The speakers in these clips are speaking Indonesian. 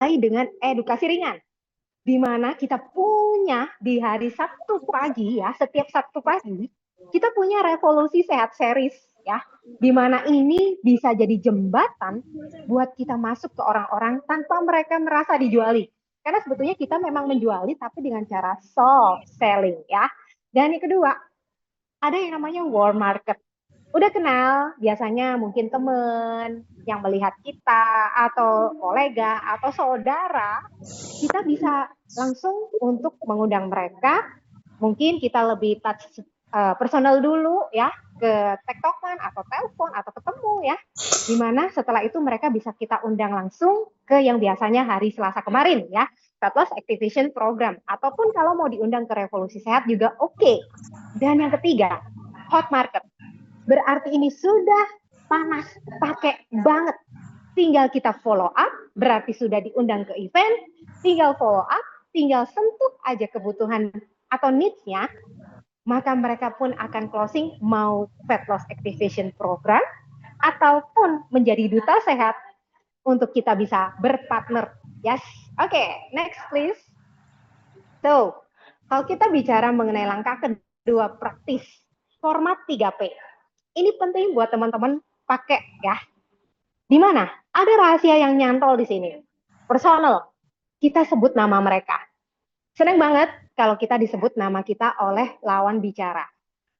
mulai dengan edukasi ringan, di mana kita punya di hari Sabtu pagi ya, setiap Sabtu pagi kita punya Revolusi Sehat Series ya, di mana ini bisa jadi jembatan buat kita masuk ke orang-orang tanpa mereka merasa dijuali. Karena sebetulnya kita memang menjuali tapi dengan cara soft selling ya. Dan yang kedua, ada yang namanya warm market. Udah kenal, biasanya mungkin teman yang melihat kita, atau kolega, atau saudara, kita bisa langsung untuk mengundang mereka. Mungkin kita lebih touch personal dulu ya, ke tektokan atau telepon atau ketemu ya. Dimana setelah itu mereka bisa kita undang langsung ke yang biasanya hari Selasa kemarin ya, Fat Loss Activation Program. Ataupun kalau mau diundang ke Revolusi Sehat juga oke. Dan yang ketiga, hot market. Berarti ini sudah panas, pakai banget. Tinggal kita follow up, berarti sudah diundang ke event, tinggal follow up, tinggal sentuh aja kebutuhan atau needs-nya, maka mereka pun akan closing mau Fat Loss Activation Program, ataupun menjadi duta sehat untuk kita bisa berpartner. Yes, oke, next please. So, kalau kita bicara mengenai langkah kedua praktis, format 3P. Ini penting buat teman-teman pakai ya. Di mana? Ada rahasia yang nyantol di sini. Personal. Kita sebut nama mereka. Senang banget kalau kita disebut nama kita oleh lawan bicara.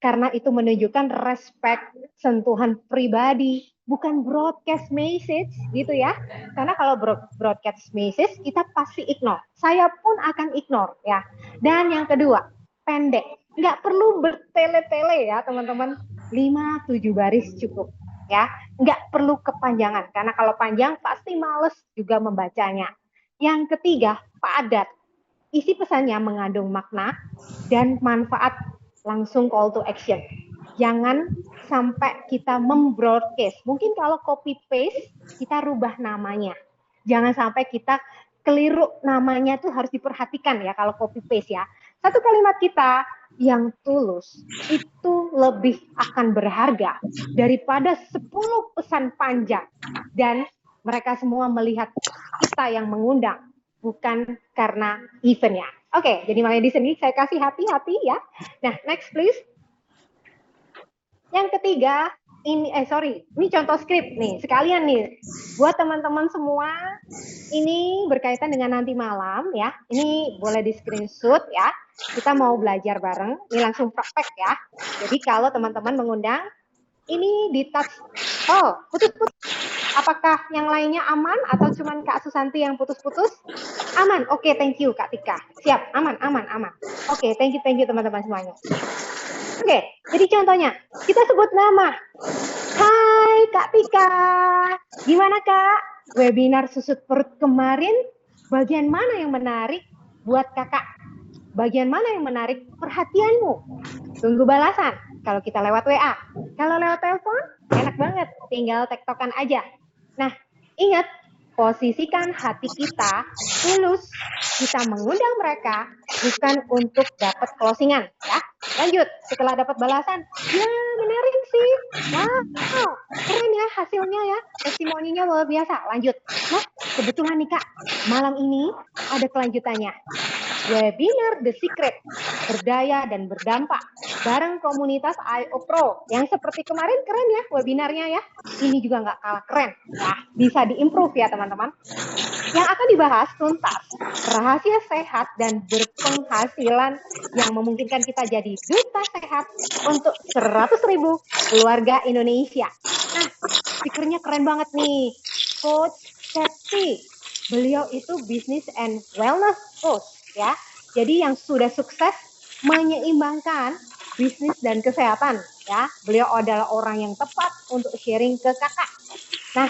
Karena itu menunjukkan respect, sentuhan pribadi, bukan broadcast message gitu ya. Karena kalau broadcast message kita pasti ignore. Saya pun akan ignore ya. Dan yang kedua, pendek. Nggak perlu bertele-tele ya teman-teman. 5-7 baris cukup ya, nggak perlu kepanjangan karena kalau panjang pasti males juga membacanya. Yang ketiga, padat, isi pesannya mengandung makna dan manfaat, langsung call to action. Jangan sampai kita membroadcast. Mungkin kalau copy paste kita rubah namanya, jangan sampai kita keliru namanya, tuh harus diperhatikan ya kalau copy paste ya. Satu kalimat kita yang tulus itu lebih akan berharga daripada 10 pesan panjang dan mereka semua melihat kita yang mengundang, bukan karena eventnya. Oke, jadi makanya di sini saya kasih hati-hati ya. Nah, next please. Yang ketiga, ini contoh skrip nih, sekalian nih buat teman-teman semua. Ini berkaitan dengan nanti malam ya. Ini boleh di screenshot ya. Kita mau belajar bareng. Ini langsung praktek ya. Jadi kalau teman-teman mengundang, ini di touch. Oh, putus-putus. Apakah yang lainnya aman atau cuman Kak Susanti yang putus-putus? Aman. Oke, thank you Kak Tika. Siap, aman. Oke, thank you teman-teman semuanya. Oke, jadi contohnya kita sebut nama. Hai Kak Tika, gimana Kak? Webinar susut perut kemarin, bagian mana yang menarik buat Kakak? Bagian mana yang menarik perhatianmu? Tunggu balasan kalau kita lewat WA. Kalau lewat telepon, enak banget, tinggal tektokan aja. Nah, ingat, posisikan hati kita tulus, kita mengundang mereka bukan untuk dapat closingan ya. Lanjut, setelah dapat balasan, ya menarik sih, wow, keren ya hasilnya ya, testimoninya luar biasa. Lanjut, nah kebetulan nih Kak, malam ini ada kelanjutannya. Webinar The Secret, berdaya dan berdampak, bareng komunitas IO Pro, yang seperti kemarin keren ya webinarnya ya. Ini juga nggak kalah keren, nah bisa diimprove ya teman-teman. Yang akan dibahas tuntas, rahasia sehat dan berpenghasilan yang memungkinkan kita jadi duta sehat untuk 100.000 keluarga Indonesia. Nah, speakernya keren banget nih, Coach Septi. Beliau itu business and wellness coach ya. Jadi yang sudah sukses menyeimbangkan bisnis dan kesehatan ya. Beliau adalah orang yang tepat untuk sharing ke Kakak. Nah,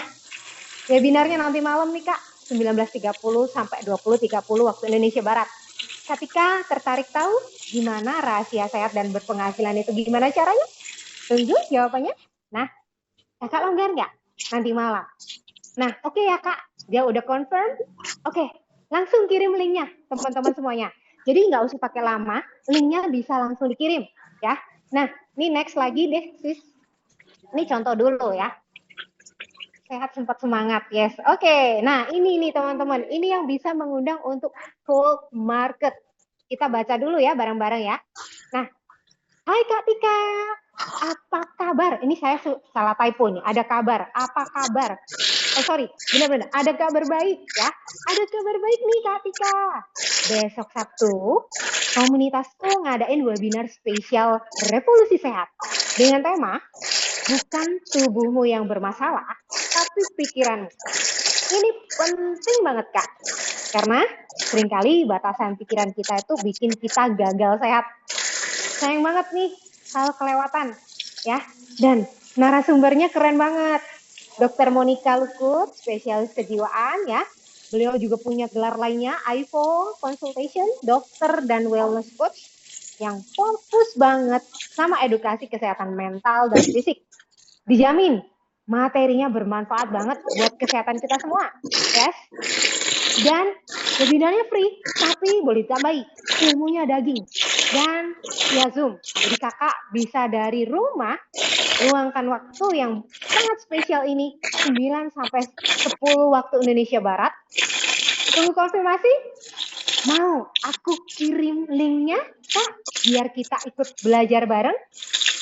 webinarnya nanti malam nih Kak, 19.30 sampai 20.30 waktu Indonesia Barat. Ketika tertarik tahu gimana rahasia sehat dan berpenghasilan itu gimana caranya? Tunggu jawabannya. Nah, Kakak longgar nggak nanti malam? Nah, oke ya Kak, dia udah confirm. Oke, langsung kirim linknya teman-teman semuanya. Jadi nggak usah pakai lama, linknya bisa langsung dikirim ya. Nah, ini next lagi deh sis. Ini contoh dulu ya. sehat sempat semangat, yes. Oke, nah ini nih teman-teman, ini yang bisa mengundang untuk cold market. Kita baca dulu ya bareng-bareng ya. Nah, hai Kak Tika, apa kabar? Ini saya salah typo nih, ada kabar, apa kabar? Oh sorry, benar-benar, ada kabar baik ya. Ada kabar baik nih Kak Tika. Besok Sabtu, komunitasku ngadain webinar spesial Revolusi Sehat. Dengan tema, bukan tubuhmu yang bermasalah, tapi pikiranmu. Ini penting banget, Kak. Karena seringkali batasan pikiran kita itu bikin kita gagal sehat. Sayang banget nih, kalau kelewatan. Ya, dan narasumbernya keren banget. Dr. Monica Lukut, spesialis kejiwaan ya. Beliau juga punya gelar lainnya, IFO Consultation, dokter dan wellness coach yang fokus banget sama edukasi kesehatan mental dan fisik. Dijamin materinya bermanfaat banget buat kesehatan kita semua. Yes. Dan webinarnya free, tapi boleh ditambahi ilmunya daging. Dan via Zoom. Jadi kakak bisa dari rumah luangkan waktu yang sangat spesial ini 9 sampai 10 waktu Indonesia Barat. Tunggu konfirmasi? Mau aku kirim linknya, Kak, biar kita ikut belajar bareng.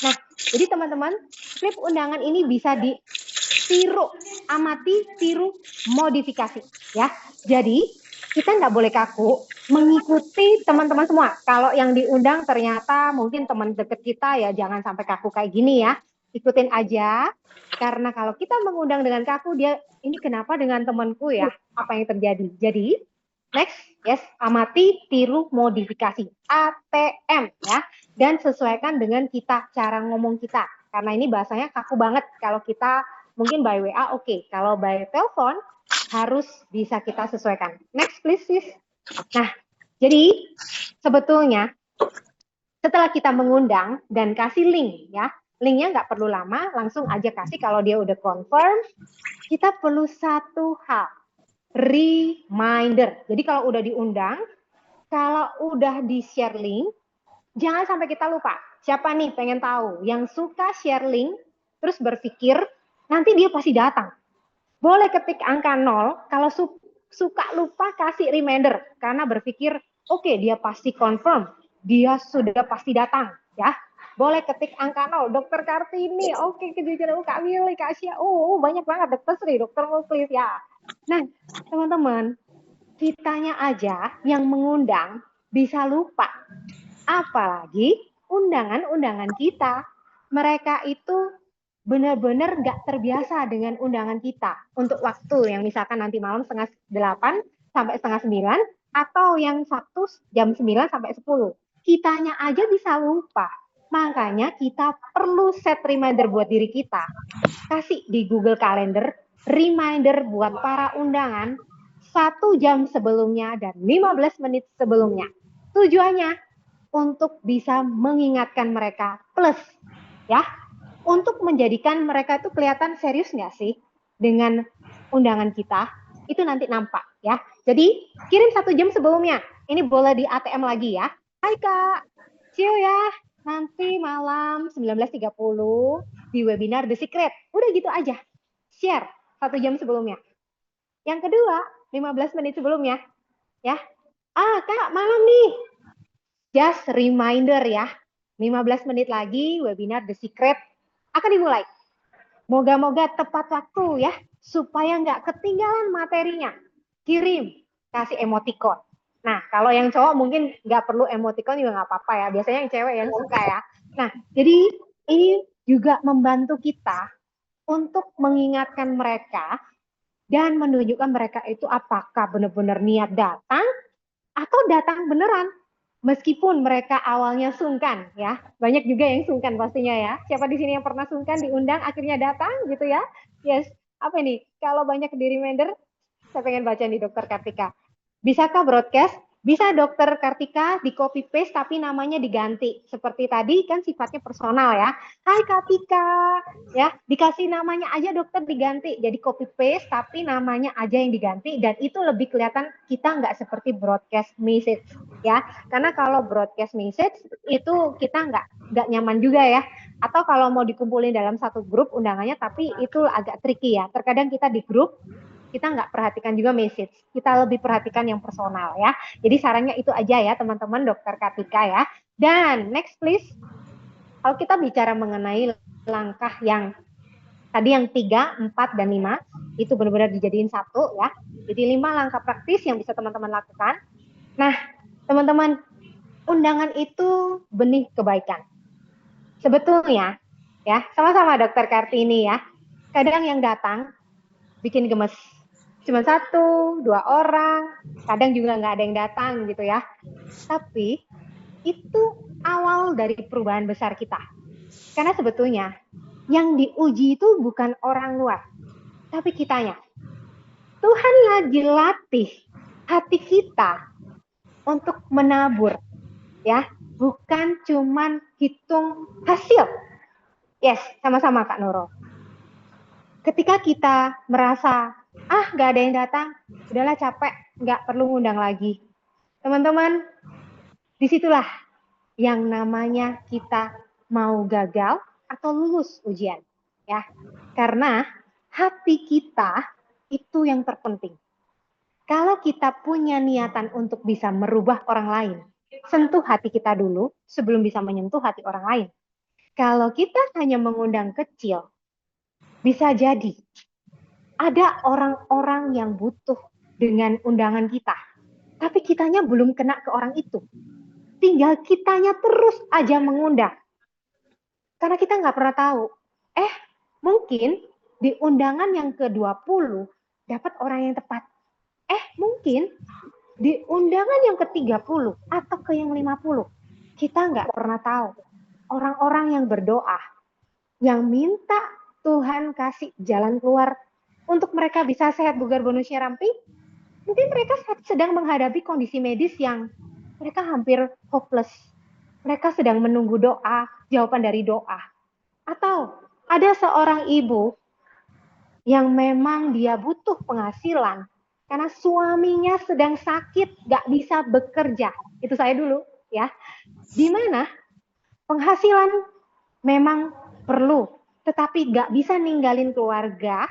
Nah, jadi teman-teman, klip undangan ini bisa ditiru, amati, tiru, modifikasi. Ya, jadi kita nggak boleh kaku mengikuti teman-teman semua. Kalau yang diundang ternyata mungkin teman deket kita ya, jangan sampai kaku kayak gini ya. Ikutin aja, karena kalau kita mengundang dengan kaku, dia ini kenapa dengan temanku ya? Apa yang terjadi? Jadi next, yes, amati, tiru, modifikasi, ATM ya, dan sesuaikan dengan kita cara ngomong kita. Karena ini bahasanya kaku banget. Kalau kita mungkin by WA oke, kalau by telepon harus bisa kita sesuaikan. Next please, sis. Nah, jadi sebetulnya setelah kita mengundang dan kasih link ya, linknya nggak perlu lama, langsung aja kasih kalau dia udah confirm. Kita perlu satu hal, reminder. Jadi kalau udah diundang, kalau udah di-share link, jangan sampai kita lupa. Siapa nih pengen tahu? Yang suka share link, terus berpikir, nanti dia pasti datang. Boleh ketik angka 0, kalau suka lupa kasih reminder. Karena berpikir, oke, dia pasti confirm. Dia sudah pasti datang. Ya, boleh ketik angka 0. Dokter Kartini, oke, kejujuran Kak Willy, Kak Asia, banyak banget. Dokter Sri, Dokter Muklis, ya. Nah, teman-teman, kitanya aja yang mengundang bisa lupa. Apalagi undangan-undangan kita. Mereka itu benar-benar nggak terbiasa dengan undangan kita. Untuk waktu yang misalkan nanti malam 7:30 sampai 8:30, atau yang Sabtu jam 9 sampai 10. Kitanya aja bisa lupa. Makanya kita perlu set reminder buat diri kita. Kasih di Google Calendar, reminder buat para undangan 1 jam sebelumnya dan 15 menit sebelumnya. Tujuannya untuk bisa mengingatkan mereka, plus ya, untuk menjadikan mereka itu kelihatan serius nggak sih dengan undangan kita, itu nanti nampak ya. Jadi kirim 1 jam sebelumnya, ini boleh di ATM lagi ya. Hai Kak, see you ya, nanti malam 19.30 di webinar The Secret. Udah gitu aja, share 1 jam sebelumnya. Yang kedua, 15 menit sebelumnya ya. Kak, malam nih, just reminder ya, 15 menit lagi webinar The Secret akan dimulai. Moga-moga tepat waktu ya, supaya nggak ketinggalan materinya. Kirim, kasih emoticon. Nah, kalau yang cowok mungkin nggak perlu emoticon juga nggak apa-apa ya. Biasanya yang cewek yang suka ya. Nah, jadi ini juga membantu kita untuk mengingatkan mereka dan menunjukkan mereka itu apakah benar-benar niat datang atau datang beneran. Meskipun mereka awalnya sungkan ya, banyak juga yang sungkan pastinya ya. Siapa di sini yang pernah sungkan diundang akhirnya datang gitu ya? Yes, apa ini? Kalau banyak di reminder, saya pengen baca nih Dokter Kartika. Bisakah broadcast? Bisa Dokter Kartika di copy paste tapi namanya diganti. Seperti tadi kan sifatnya personal ya. Hai Kartika, ya dikasih namanya aja dokter diganti. Jadi copy paste tapi namanya aja yang diganti dan itu lebih kelihatan kita nggak seperti broadcast message ya. Karena kalau broadcast message itu kita nggak nyaman juga ya. Atau kalau mau dikumpulin dalam satu grup undangannya, tapi itu agak tricky ya. Terkadang kita di grup, kita nggak perhatikan juga message. Kita lebih perhatikan yang personal ya. Jadi sarannya itu aja ya teman-teman Dokter Kartika ya. Dan next please, kalau kita bicara mengenai langkah yang tadi yang 3, 4, dan 5, itu benar-benar dijadiin satu ya. Jadi 5 langkah praktis yang bisa teman-teman lakukan. Nah, teman-teman, undangan itu benih kebaikan. Sebetulnya, ya, sama-sama Dokter Kartini ya, kadang yang datang bikin gemes. Cuma 1, 2 orang, kadang juga nggak ada yang datang gitu ya. Tapi itu awal dari perubahan besar kita. Karena sebetulnya yang diuji itu bukan orang luar, tapi kitanya. Tuhan lagi latih hati kita untuk menabur, ya, bukan cuman hitung hasil. Yes, sama-sama Kak Nurul. Ketika kita merasa, nggak ada yang datang, udahlah capek, nggak perlu ngundang lagi. Teman-teman, disitulah yang namanya kita mau gagal atau lulus ujian, ya. Karena hati kita itu yang terpenting. Kalau kita punya niatan untuk bisa merubah orang lain, sentuh hati kita dulu sebelum bisa menyentuh hati orang lain. Kalau kita hanya mengundang kecil, bisa jadi ada orang-orang yang butuh dengan undangan kita, tapi kitanya belum kena ke orang itu. Tinggal kitanya terus aja mengundang. Karena kita nggak pernah tahu. Mungkin di undangan yang ke-20 dapat orang yang tepat. Mungkin di undangan yang ke-30 atau ke yang 50, kita nggak pernah tahu. Orang-orang yang berdoa, yang minta Tuhan kasih jalan keluar untuk mereka bisa sehat, bugar, bonus, ramping, mungkin mereka sedang menghadapi kondisi medis yang mereka hampir hopeless. Mereka sedang menunggu doa, jawaban dari doa. Atau ada seorang ibu yang memang dia butuh penghasilan karena suaminya sedang sakit, gak bisa bekerja. Itu saya dulu ya. Di mana penghasilan memang perlu, tetapi gak bisa ninggalin keluarga,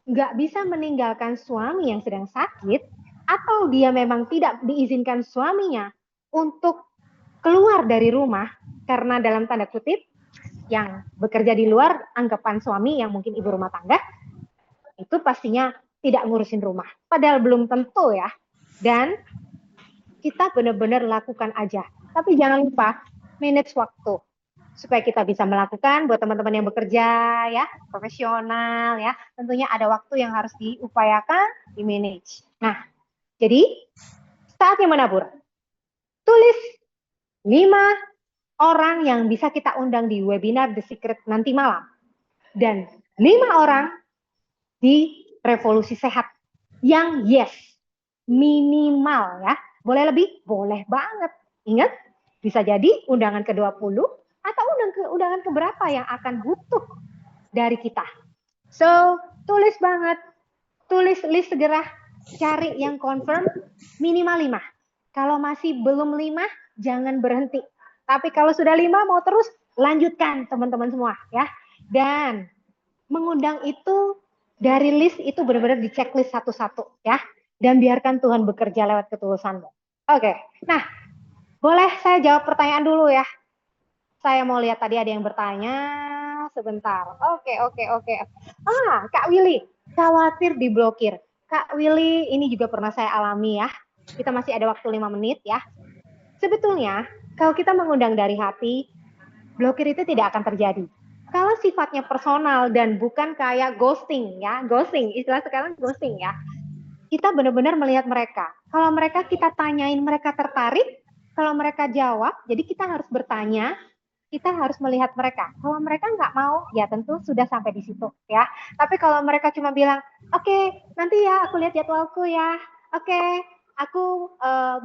gak bisa meninggalkan suami yang sedang sakit, atau dia memang tidak diizinkan suaminya untuk keluar dari rumah karena dalam tanda kutip yang bekerja di luar anggapan suami yang mungkin ibu rumah tangga itu pastinya tidak ngurusin rumah. Padahal belum tentu ya. Dan kita benar-benar lakukan aja. Tapi jangan lupa manage waktu. Supaya kita bisa melakukan buat teman-teman yang bekerja ya, profesional ya. Tentunya ada waktu yang harus diupayakan, di manage. Nah, jadi saatnya menabur. Tulis 5 orang yang bisa kita undang di webinar The Secret nanti malam. Dan 5 orang di revolusi sehat yang yes, minimal ya. Boleh lebih? Boleh banget. Ingat, bisa jadi undangan ke-20 atau undangan keberapa yang akan butuh dari kita. So, tulis banget. Tulis list segera, cari yang confirm minimal 5. Kalau masih belum 5, jangan berhenti. Tapi kalau sudah 5 mau terus, lanjutkan teman-teman semua ya. Dan mengundang itu dari list itu benar-benar di checklist satu-satu ya. Dan biarkan Tuhan bekerja lewat ketulusanmu. Oke, nah boleh saya jawab pertanyaan dulu ya. Saya mau lihat tadi ada yang bertanya. Sebentar. Oke. Kak Willy, khawatir diblokir. Kak Willy, ini juga pernah saya alami ya. Kita masih ada waktu 5 menit ya. Sebetulnya, kalau kita mengundang dari hati, blokir itu tidak akan terjadi. Kalau sifatnya personal dan bukan kayak ghosting ya, ghosting, istilah sekarang ghosting ya. Kita benar-benar melihat mereka. Kalau mereka kita tanyain mereka tertarik, kalau mereka jawab, jadi kita harus bertanya, kita harus melihat mereka. Kalau mereka nggak mau, ya tentu sudah sampai di situ ya. Tapi kalau mereka cuma bilang, oke, nanti ya aku lihat jadwalku ya, oke, aku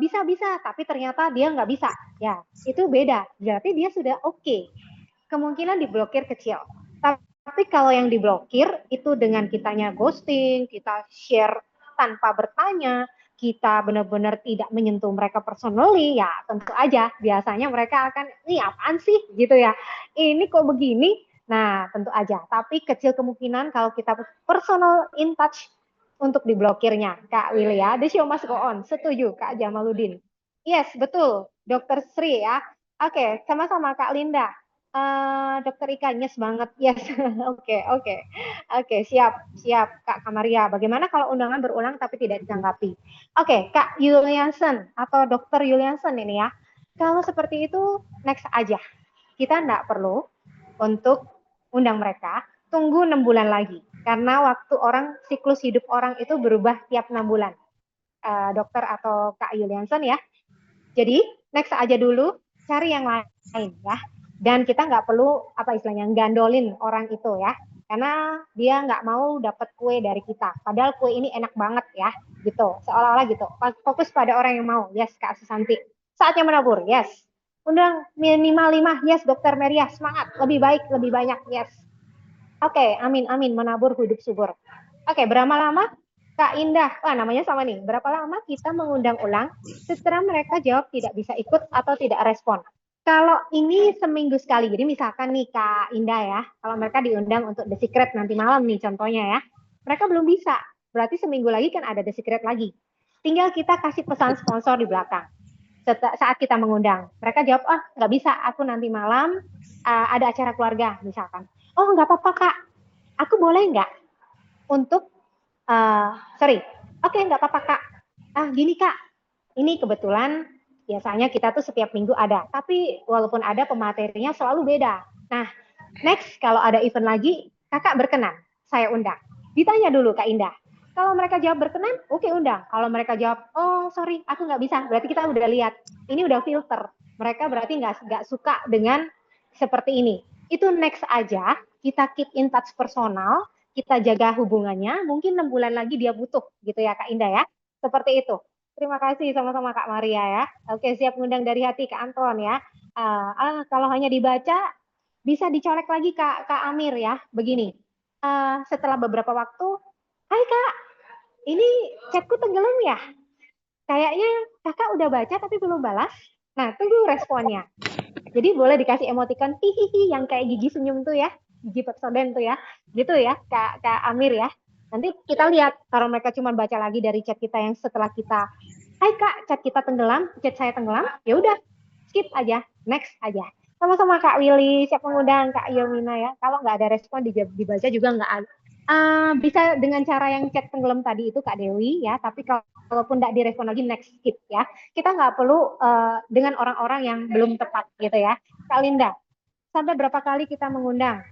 bisa, tapi ternyata dia nggak bisa, ya itu beda. Berarti dia sudah oke. Kemungkinan diblokir kecil. Tapi kalau yang diblokir itu dengan kitanya ghosting, kita share tanpa bertanya, kita benar-benar tidak menyentuh mereka personally, ya tentu aja biasanya mereka akan, ini apaan sih gitu ya, ini kok begini. Nah tentu aja, tapi kecil kemungkinan kalau kita personal in touch untuk diblokirnya, Kak Willy ya. The show must go on. Setuju, Kak Jamaludin. Yes, betul. Dokter Sri ya. Oke, sama-sama Kak Linda. Dokter Ika, yes banget. Yes. Oke, oke. Oke, siap. Siap, Kak Kamaria. Bagaimana kalau undangan berulang tapi tidak ditanggapi? Oke, Kak Yuliansen atau Dokter Yuliansen ini ya. Kalau seperti itu, next aja. Kita nggak perlu untuk undang mereka, tunggu 6 bulan lagi. Karena waktu orang, siklus hidup orang itu berubah tiap 6 bulan. Dokter atau Kak Yuliansen ya. Jadi, next aja dulu, cari yang lain ya. Dan kita nggak perlu, apa istilahnya, gandolin orang itu ya. Karena dia nggak mau dapat kue dari kita. Padahal kue ini enak banget ya, gitu. Seolah-olah gitu. Fokus pada orang yang mau. Yes, Kak Susanti. Saatnya menabur, yes. Undang minimal 5, yes, Dokter Meria. Semangat, lebih baik, lebih banyak, yes. Oke, amin, amin, menabur hidup subur. Oke, berapa lama? Kak Indah, wah namanya sama nih. Berapa lama kita mengundang ulang setelah mereka jawab tidak bisa ikut atau tidak respon? Kalau ini seminggu sekali, jadi misalkan nih Kak Indah ya, kalau mereka diundang untuk The Secret nanti malam nih contohnya ya, mereka belum bisa, berarti seminggu lagi kan ada The Secret lagi. Tinggal kita kasih pesan sponsor di belakang saat kita mengundang. Mereka jawab, oh nggak bisa, aku nanti malam ada acara keluarga misalkan. Oh nggak apa-apa Kak, aku boleh nggak untuk sorry, oke nggak apa-apa Kak. Gini Kak, ini kebetulan biasanya kita tuh setiap minggu ada, tapi walaupun ada pematerinya selalu beda. Nah, next kalau ada event lagi, kakak berkenan, saya undang. Ditanya dulu Kak Indah. Kalau mereka jawab berkenan, oke undang. Kalau mereka jawab, oh sorry, aku nggak bisa, berarti kita udah lihat. Ini udah filter. Mereka berarti nggak suka dengan seperti ini. Itu next aja, kita keep in touch personal, kita jaga hubungannya, mungkin 6 bulan lagi dia butuh gitu ya Kak Indah ya. Seperti itu. Terima kasih sama-sama Kak Maria ya. Oke, siap ngundang dari hati Kak Anton ya. Kalau hanya dibaca, bisa dicolek lagi Kak Amir ya. Begini, setelah beberapa waktu, hai Kak, ini chatku tenggelam ya. Kayaknya kakak udah baca tapi belum balas. Nah, tunggu responnya. Jadi boleh dikasih emoticon hihihi yang kayak gigi senyum tuh ya, gigi Pepsodent tuh ya, gitu ya Kak Amir ya. Nanti kita lihat kalau mereka cuma baca lagi dari chat kita yang setelah kita, hai Kak, chat kita tenggelam, chat saya tenggelam, ya udah skip aja, next aja. Sama-sama Kak Willy, siap mengundang Kak Yomina ya. Kalau nggak ada respon dibaca juga nggak ada. Bisa dengan cara yang chat tenggelam tadi itu Kak Dewi ya, tapi kalaupun nggak direspon lagi next skip ya. Kita nggak perlu dengan orang-orang yang belum tepat gitu ya. Kak Linda, sampai berapa kali kita mengundang?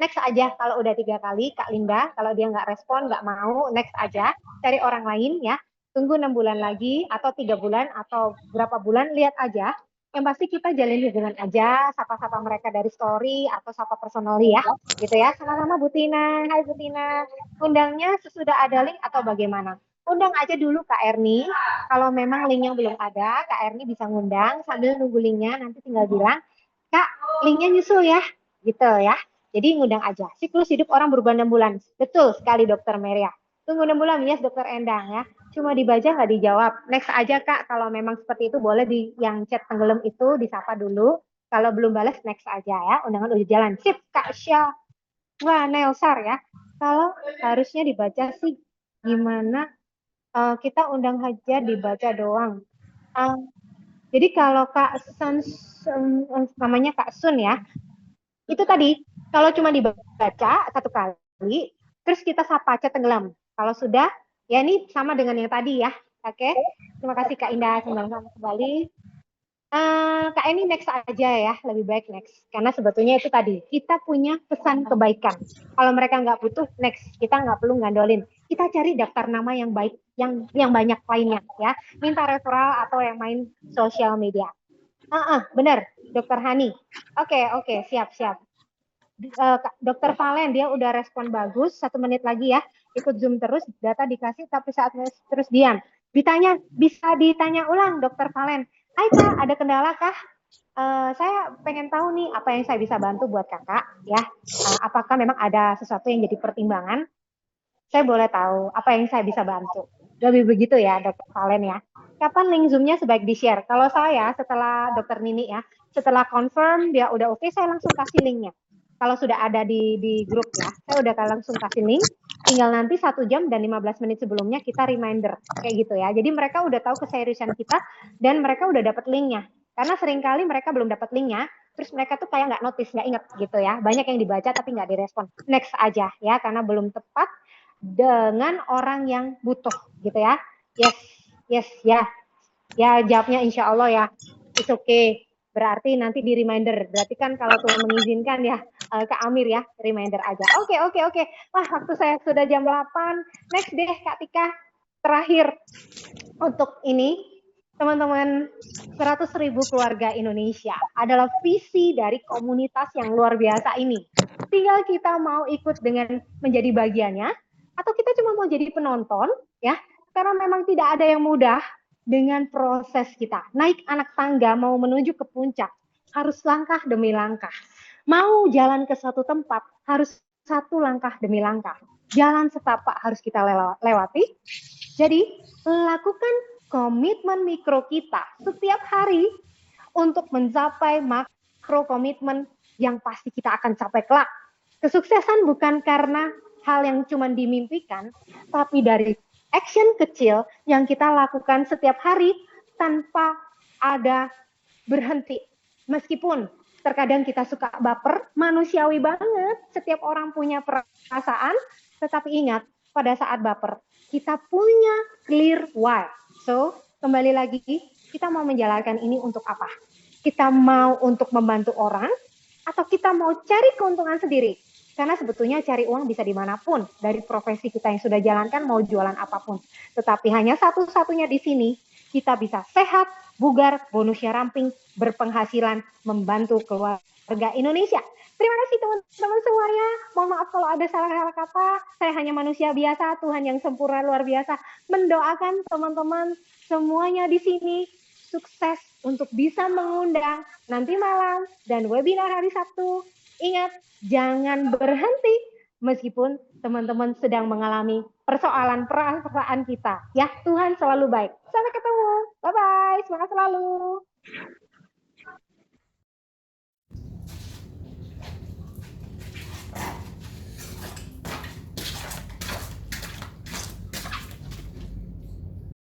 Next aja, kalau udah 3 kali, Kak Linda, kalau dia nggak respon, nggak mau, next aja, cari orang lain ya, tunggu 6 bulan lagi, atau 3 bulan, atau berapa bulan, lihat aja, yang pasti kita jalin hubungan aja, sapa-sapa mereka dari story, atau sapa personally ya, gitu ya, sama-sama Bu Tina, hai Bu Tina, undangnya sesudah ada link atau bagaimana? Undang aja dulu Kak Erni, kalau memang linknya belum ada, Kak Erni bisa ngundang, sambil nunggu linknya, nanti tinggal bilang, Kak, linknya nyusul ya, gitu ya. Jadi ngundang aja. Siklus hidup orang berubah 6 bulan. Betul sekali Dokter Meria. Tunggu 6 bulan, yes Dokter Endang ya. Cuma dibaca nggak dijawab. Next aja Kak, kalau memang seperti itu boleh di yang chat tenggelam itu disapa dulu. Kalau belum balas next aja ya. Undangan udah jalan. Sip Kak Syah. Wah, Nelsar ya. Kalau harusnya dibaca sih gimana? Kita undang aja dibaca doang. Jadi kalau Kak Sun, namanya Kak Sun ya, itu tadi kalau cuma dibaca satu kali terus kita sapa chat tenggelam. Kalau sudah ya ini sama dengan yang tadi ya. Oke, terima kasih Kak Indah, selamat kembali. Kak ini next aja ya, lebih baik next karena sebetulnya itu tadi kita punya pesan kebaikan. Kalau mereka nggak butuh next, kita nggak perlu ngandolin, kita cari daftar nama yang baik, yang banyak lainnya ya, minta referral atau yang main sosial media. Benar Dokter Hani. Oke, siap. Dokter Valen dia udah respon bagus, 1 menit lagi ya, ikut Zoom terus, data dikasih tapi saat terus diam. Bisa ditanya ulang Dokter Valen, hai Kak, ada kendala kah? Saya pengen tahu nih apa yang saya bisa bantu buat kakak ya. Apakah memang ada sesuatu yang jadi pertimbangan? Saya boleh tahu apa yang saya bisa bantu. Lebih begitu ya, Dokter Valen ya. Kapan link Zoom-nya sebaik di-share? Kalau saya setelah Dokter Nini ya, setelah confirm dia udah oke, saya langsung kasih linknya. Kalau sudah ada di grup ya, saya udah langsung kasih link. Tinggal nanti 1 jam dan 15 menit sebelumnya kita reminder kayak gitu ya. Jadi mereka udah tahu keseriusan kita dan mereka udah dapat linknya. Karena seringkali mereka belum dapat linknya, terus mereka tuh kayak nggak notice, nggak inget gitu ya. Banyak yang dibaca tapi nggak direspon. Next aja ya, karena belum tepat dengan orang yang butuh gitu ya. Yes, yes, ya. Ya, jawabnya insya Allah ya. It's okay. Berarti nanti di reminder. Berarti kan kalau Tuhan mengizinkan ya, Kak Amir ya, reminder aja. Oke, oke, oke. Wah, waktu saya sudah jam 8. Next deh, Kak Tika. Terakhir untuk ini, teman-teman, 100.000 keluarga Indonesia adalah visi dari komunitas yang luar biasa ini. Tinggal kita mau ikut dengan menjadi bagiannya, atau kita cuma mau jadi penonton, ya. Karena memang tidak ada yang mudah dengan proses kita. Naik anak tangga mau menuju ke puncak, harus langkah demi langkah. Mau jalan ke suatu tempat, harus satu langkah demi langkah. Jalan setapak harus kita lewati. Jadi, lakukan komitmen mikro kita setiap hari untuk mencapai makro komitmen yang pasti kita akan capai kelak. Kesuksesan bukan karena hal yang cuma dimimpikan, tapi dari action kecil yang kita lakukan setiap hari tanpa ada berhenti. Meskipun terkadang kita suka baper, manusiawi banget, setiap orang punya perasaan, tetapi ingat, pada saat baper, kita punya clear why. So, kembali lagi, kita mau menjalankan ini untuk apa? Kita mau untuk membantu orang, atau kita mau cari keuntungan sendiri? Karena sebetulnya cari uang bisa dimanapun, dari profesi kita yang sudah jalankan, mau jualan apapun. Tetapi hanya satu-satunya di sini, kita bisa sehat, bugar, bonusnya ramping, berpenghasilan, membantu keluarga Indonesia. Terima kasih teman-teman semuanya. Mohon maaf kalau ada salah-salah kata. Saya hanya manusia biasa, Tuhan yang sempurna luar biasa. Mendoakan teman-teman semuanya di sini sukses untuk bisa mengundang nanti malam dan webinar hari Sabtu. Ingat, jangan berhenti meskipun teman-teman sedang mengalami persoalan perasaan kita. Ya, Tuhan selalu baik. Sampai ketemu. Bye-bye. Semangat selalu.